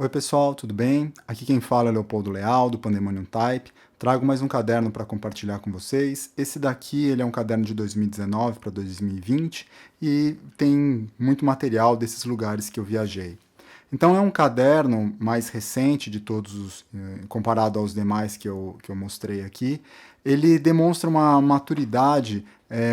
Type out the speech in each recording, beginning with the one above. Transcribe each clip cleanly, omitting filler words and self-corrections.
Oi pessoal, tudo bem? Aqui quem fala é Leopoldo Leal, do Pandemonium Type. Trago mais um caderno para compartilhar com vocês. Esse daqui ele é um caderno de 2019 para 2020 e tem muito material desses lugares que eu viajei. Então é um caderno mais recente de todos os, comparado aos demais que eu mostrei aqui. Ele demonstra uma maturidade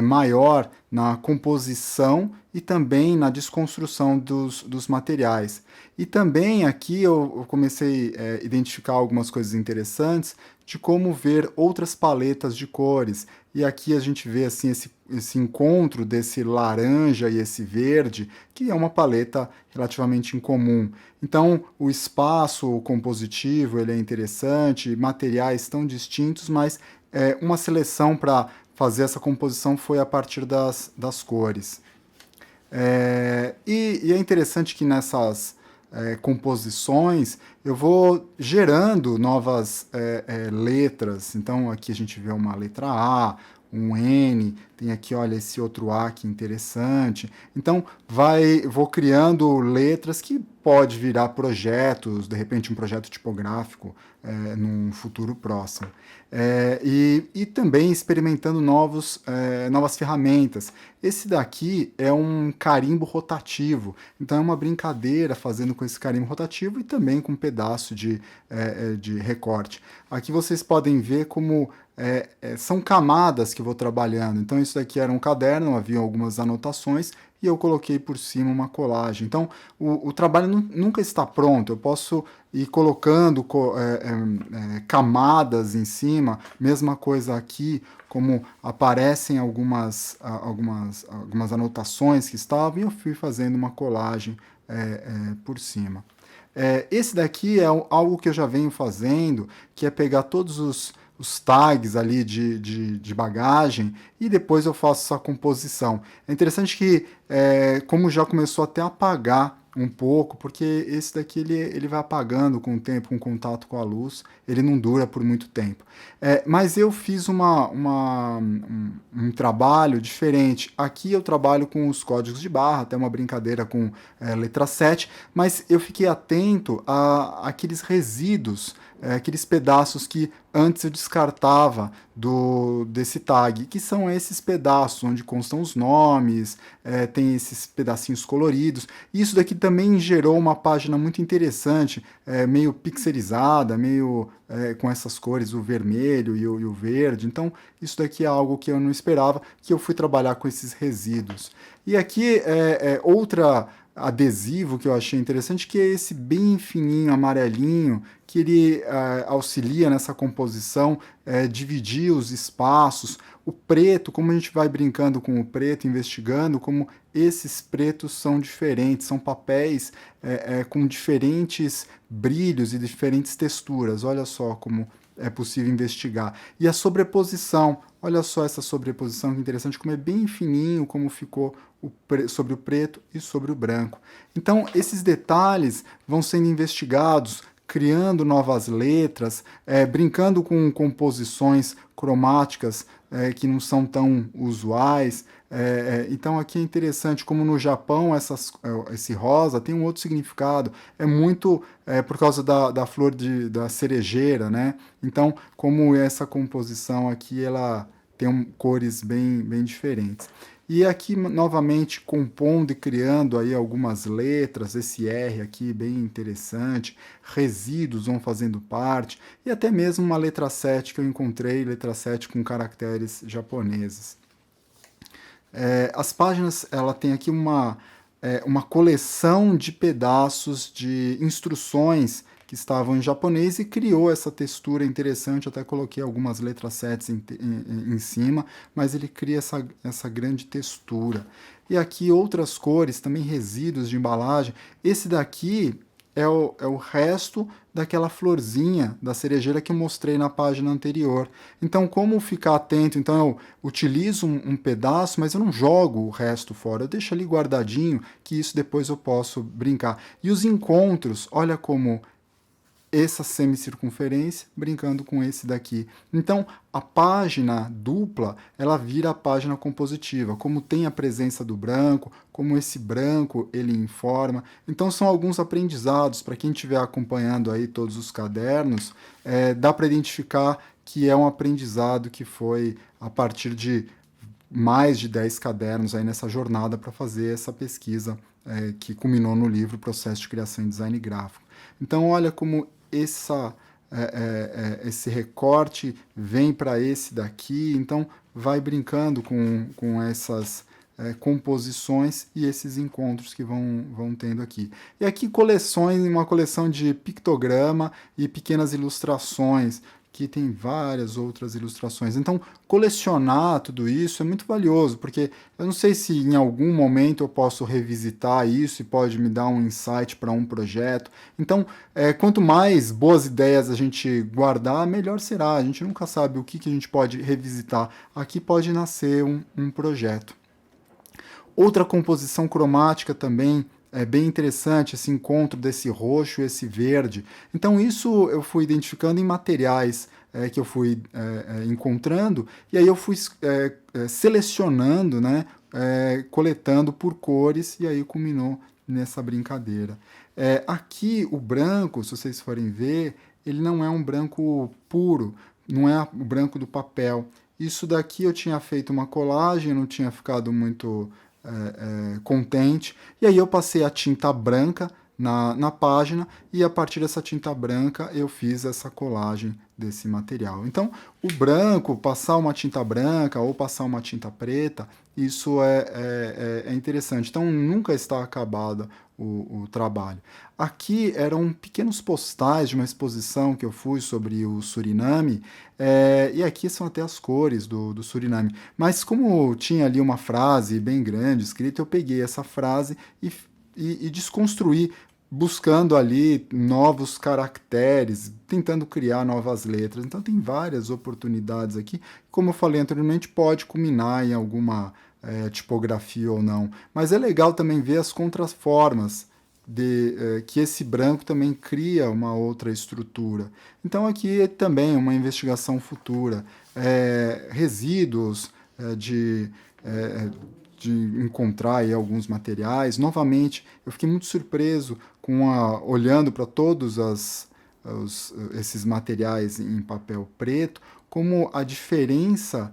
maior na composição e também na desconstrução dos materiais. E também aqui eu comecei a identificar algumas coisas interessantes de como ver outras paletas de cores. E aqui a gente vê assim esse encontro desse laranja e esse verde, que é uma paleta relativamente incomum. Então, o espaço compositivo ele é interessante, materiais tão distintos, mas uma seleção para fazer essa composição foi a partir das cores. E é interessante que nessas composições eu vou gerando novas letras. Então aqui a gente vê uma letra A, um N, tem aqui, olha, esse outro A que interessante. Então vou criando letras que pode virar projetos, de repente um projeto tipográfico num futuro próximo. E também experimentando novas ferramentas. Esse daqui é um carimbo rotativo, então é uma brincadeira fazendo com esse carimbo rotativo e também com um pedaço de recorte. Aqui vocês podem ver como são camadas que eu vou trabalhando. Então isso daqui era um caderno, havia algumas anotações e eu coloquei por cima uma colagem. Então o trabalho nunca está pronto, eu posso ir colocando camadas em cima, mesma coisa aqui, como aparecem algumas anotações que estavam, e eu fui fazendo uma colagem por cima. Esse daqui é algo que eu já venho fazendo, que é pegar todos os tags ali de bagagem e depois eu faço essa composição. É interessante que, como já começou até a apagar um pouco, porque esse daqui ele vai apagando com o tempo, com contato com a luz, ele não dura por muito tempo. Mas eu fiz um trabalho diferente. Aqui eu trabalho com os códigos de barra, até uma brincadeira com letra 7, mas eu fiquei atento àqueles resíduos, aqueles pedaços que antes eu descartava desse tag, que são esses pedaços onde constam os nomes, tem esses pedacinhos coloridos. Isso daqui também gerou uma página muito interessante, meio pixelizada, meio com essas cores, o vermelho e o verde. Então, isso daqui é algo que eu não esperava, que eu fui trabalhar com esses resíduos. E aqui outra adesivo que eu achei interessante, que é esse bem fininho, amarelinho, que ele auxilia nessa composição, dividir os espaços. O preto, como a gente vai brincando com o preto, investigando como esses pretos são diferentes, são papéis com diferentes brilhos e diferentes texturas. Olha só como é possível investigar. E a sobreposição, olha só essa sobreposição que interessante, como é bem fininho, como ficou sobre o preto e sobre o branco. Então, esses detalhes vão sendo investigados, criando novas letras, brincando com composições cromáticas que não são tão usuais. Então aqui é interessante como no Japão esse rosa tem um outro significado. É muito por causa da flor da cerejeira, né? Então como essa composição aqui ela tem cores bem diferentes. E aqui, novamente, compondo e criando aí algumas letras, esse R aqui bem interessante, resíduos vão fazendo parte, e até mesmo uma letra 7 que eu encontrei, letra 7 com caracteres japoneses. As páginas, ela tem aqui uma coleção de pedaços de instruções que estavam em japonês e criou essa textura interessante. Até coloquei algumas letras 7 em cima, mas ele cria essa grande textura. E aqui outras cores, também resíduos de embalagem. Esse daqui é o resto daquela florzinha da cerejeira que eu mostrei na página anterior. Então, como ficar atento? Então, eu utilizo um pedaço, mas eu não jogo o resto fora. Eu deixo ali guardadinho, que isso depois eu posso brincar. E os encontros, olha como essa semicircunferência brincando com esse daqui. Então, a página dupla, ela vira a página compositiva, como tem a presença do branco, como esse branco ele informa. Então, são alguns aprendizados, para quem estiver acompanhando aí todos os cadernos, dá para identificar que é um aprendizado que foi a partir de mais de 10 cadernos aí nessa jornada para fazer essa pesquisa que culminou no livro Processo de Criação e Design Gráfico. Então, olha como esse recorte vem para esse daqui, então vai brincando com essas composições e esses encontros que vão tendo aqui. E aqui coleções, uma coleção de pictograma e pequenas ilustrações, que tem várias outras ilustrações. Então, colecionar tudo isso é muito valioso, porque eu não sei se em algum momento eu posso revisitar isso e pode me dar um insight para um projeto. Então, quanto mais boas ideias a gente guardar, melhor será. A gente nunca sabe o que a gente pode revisitar. Aqui pode nascer um projeto. Outra composição cromática também é bem interessante, esse encontro desse roxo e esse verde. Então, isso eu fui identificando em materiais que eu fui encontrando, e aí eu fui selecionando, né, coletando por cores, e aí culminou nessa brincadeira. Aqui, o branco, se vocês forem ver, ele não é um branco puro, não é o branco do papel. Isso daqui eu tinha feito uma colagem, não tinha ficado muito contente, e aí eu passei a tinta branca na página, e a partir dessa tinta branca eu fiz essa colagem desse material. Então, o branco, passar uma tinta branca ou passar uma tinta preta, isso é interessante. Então, nunca está acabado o trabalho. Aqui eram pequenos postais de uma exposição que eu fui sobre o Suriname, e aqui são até as cores do Suriname. Mas como tinha ali uma frase bem grande escrita, eu peguei essa frase e desconstruí, buscando ali novos caracteres, tentando criar novas letras. Então tem várias oportunidades aqui. Como eu falei anteriormente, pode culminar em alguma tipografia ou não. Mas é legal também ver as contraformas, que esse branco também cria uma outra estrutura. Então aqui é também uma investigação futura. Resíduos de encontrar aí alguns materiais. Novamente, eu fiquei muito surpreso olhando para todos esses materiais em papel preto, como a diferença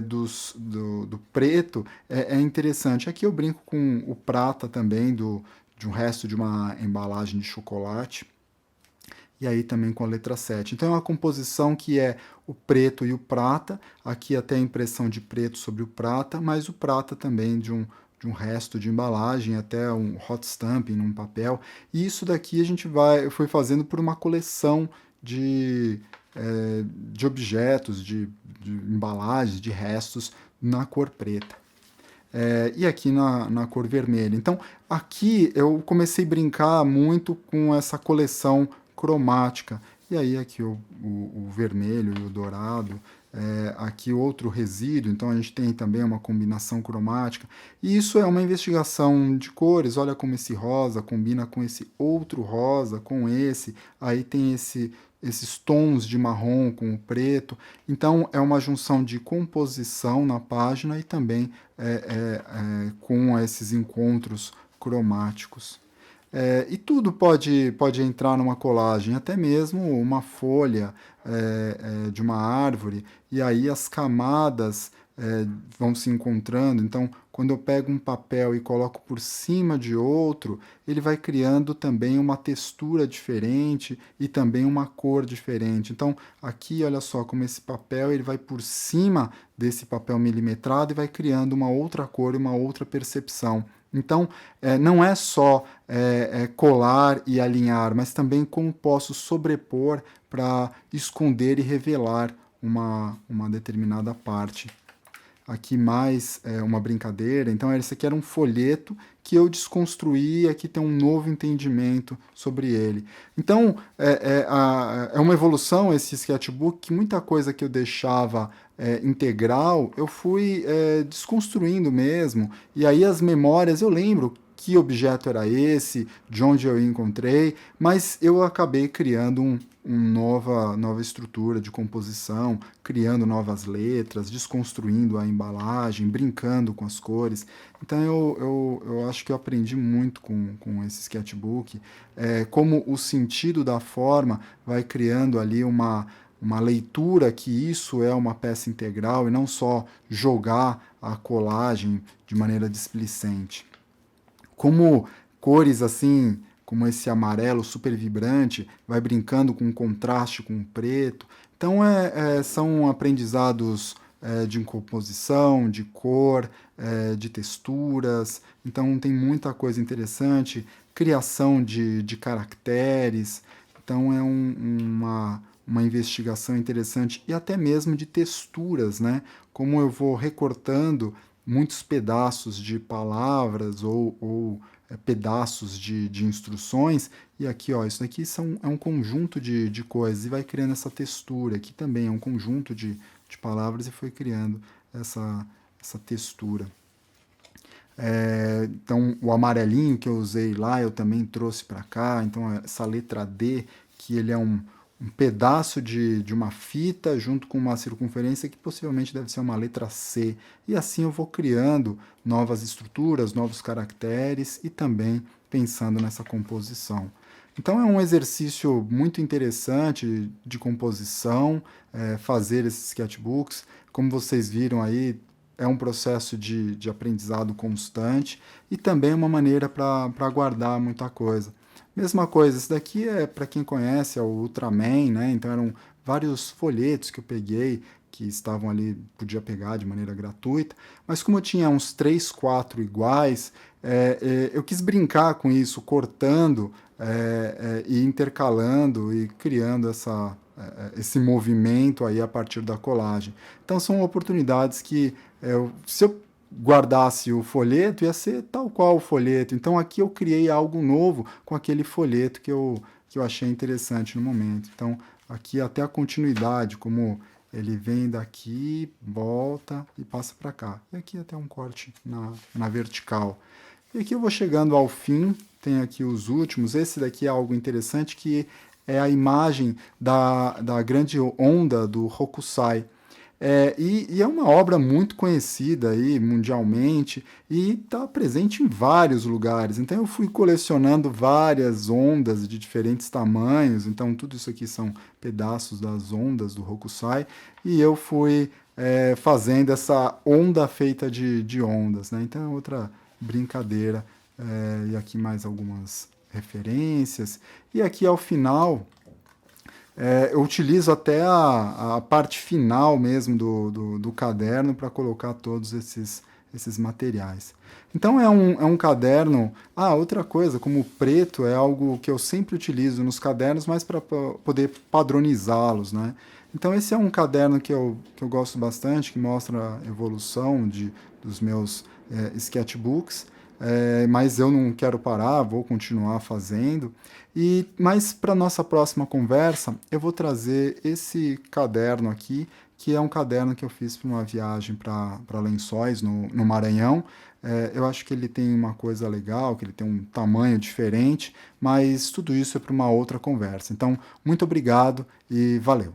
do preto é interessante. Aqui eu brinco com o prata também, de um resto de uma embalagem de chocolate. E aí também com a letra 7. Então é uma composição que é o preto e o prata, aqui até a impressão de preto sobre o prata, mas o prata também de um resto de embalagem, até um hot stamping num papel. E isso daqui eu fui fazendo por uma coleção de objetos, de embalagens, de restos na cor preta. E aqui na cor vermelha. Então, aqui eu comecei a brincar muito com essa coleção cromática. E aí aqui o vermelho e o dourado, aqui outro resíduo, então a gente tem também uma combinação cromática. E isso é uma investigação de cores, olha como esse rosa combina com esse outro rosa, com esse, aí tem esses tons de marrom com o preto. Então é uma junção de composição na página e também com esses encontros cromáticos. E tudo pode entrar numa colagem, até mesmo uma folha de uma árvore, e aí as camadas vão se encontrando. Então, quando eu pego um papel e coloco por cima de outro, ele vai criando também uma textura diferente e também uma cor diferente. Então, aqui, olha só como esse papel ele vai por cima desse papel milimetrado e vai criando uma outra cor e uma outra percepção. Então, não é só colar e alinhar, mas também como posso sobrepor para esconder e revelar uma determinada parte. Aqui mais uma brincadeira. Então, esse aqui era um folheto que eu desconstruí e aqui tem um novo entendimento sobre ele. Então, é uma evolução esse sketchbook, que muita coisa que eu deixava integral, eu fui desconstruindo mesmo. E aí as memórias, eu lembro que objeto era esse, de onde eu encontrei, mas eu acabei criando nova estrutura de composição, criando novas letras, desconstruindo a embalagem, brincando com as cores. Então eu acho que eu aprendi muito com esse sketchbook, como o sentido da forma vai criando ali uma leitura que isso é uma peça integral e não só jogar a colagem de maneira displicente. Como cores assim, como esse amarelo super vibrante, vai brincando com contraste com o preto. Então são aprendizados de composição, de cor, de texturas. Então tem muita coisa interessante, criação de caracteres. Então uma investigação interessante e até mesmo de texturas, né? Como eu vou recortando muitos pedaços de palavras ou pedaços de instruções, e aqui, ó, isso daqui é um conjunto de coisas, e vai criando essa textura, aqui também é um conjunto de palavras, e foi criando essa textura. Então, o amarelinho que eu usei lá, eu também trouxe para cá, então essa letra D, que ele é um pedaço de uma fita junto com uma circunferência que possivelmente deve ser uma letra C. E assim eu vou criando novas estruturas, novos caracteres e também pensando nessa composição. Então é um exercício muito interessante de composição, fazer esses sketchbooks. Como vocês viram aí, é um processo de aprendizado constante e também uma maneira para guardar muita coisa. Mesma coisa, esse daqui para quem conhece, é o Ultraman, né? Então eram vários folhetos que eu peguei, que estavam ali, podia pegar de maneira gratuita, mas como eu tinha uns 3, 4 iguais, eu quis brincar com isso, cortando e intercalando e criando esse movimento aí a partir da colagem. Então são oportunidades que, se eu guardasse o folheto, ia ser tal qual o folheto. Então aqui eu criei algo novo com aquele folheto que eu achei interessante no momento. Então aqui até a continuidade, como ele vem daqui, volta e passa para cá. E aqui até um corte na vertical. E aqui eu vou chegando ao fim, tem aqui os últimos. Esse daqui é algo interessante, que é a imagem da grande onda do Hokusai. E é uma obra muito conhecida aí mundialmente e está presente em vários lugares. Então eu fui colecionando várias ondas de diferentes tamanhos. Então tudo isso aqui são pedaços das ondas do Hokusai e eu fui fazendo essa onda feita de ondas, né? Então é outra brincadeira. E aqui mais algumas referências. E aqui ao final eu utilizo até a parte final mesmo do caderno para colocar todos esses materiais. Então é um caderno. Outra coisa, como o preto é algo que eu sempre utilizo nos cadernos, mas para poder padronizá-los, né? Então esse é um caderno que eu gosto bastante, que mostra a evolução dos meus sketchbooks. Mas eu não quero parar, vou continuar fazendo. Mas para nossa próxima conversa, eu vou trazer esse caderno aqui, que é um caderno que eu fiz para uma viagem para Lençóis, no Maranhão. Eu acho que ele tem uma coisa legal, que ele tem um tamanho diferente, mas tudo isso é para uma outra conversa. Então, muito obrigado e valeu!